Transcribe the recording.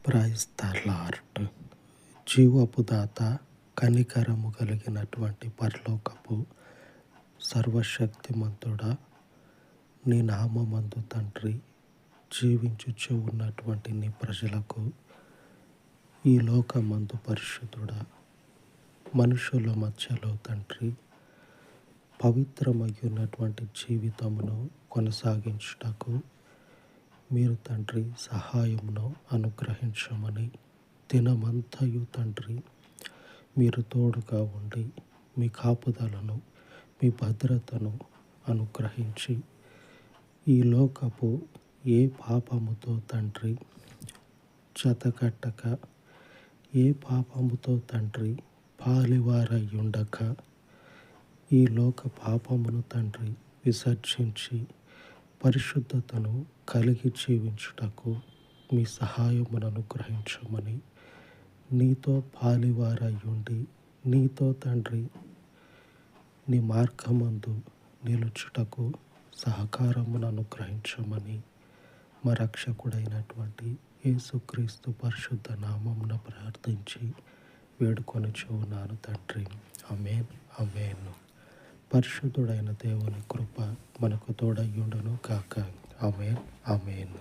Praise the lord. జీవపు దాత, కనికరము కలిగినటువంటి పరలోకపు సర్వశక్తిమంతుడా, నీ నామమందు తండ్రి జీవించుచు ఉన్నటువంటి నీ ప్రజలకు, ఈ లోకమందు పరిశుద్ధుడా, మనుషుల మధ్యలో తండ్రి పవిత్రమయ్యున్నటువంటి జీవితమును కొనసాగించుటకు మీరు తండ్రి సహాయమును అనుగ్రహించమని, దినమంతయు తండ్రి మీరు తోడుగా ఉండి మీ కాపుదలను, మీ భద్రతను అనుగ్రహించి, ఈ లోకపు ఏ పాపముతో తండ్రి జతకట్టక, ఏ పాపముతో తండ్రి పాలివారయ్యుండక, ఈ లోక పాపమును తండ్రి విసర్జించి పరిశుద్ధతను కలిగి జీవించుటకు మీ సహాయమును అనుగ్రహించమని, నీతో పాలివారయ్యుండి నీతో తండ్రి నీ మార్గమందు నిలుచుటకు సహకారమును అనుగ్రహించమని, మా రక్షకుడైనటువంటి యేసుక్రీస్తు పరిశుద్ధ నామమున ప్రార్థించి వేడుకొనుచున్నాను తండ్రి. ఆమేన్, ఆమేన్. పరిశుద్ధుడైన దేవుని కృప మనకు తోడయ్యుండును కాక. ఆమేన్, ఆమేన్.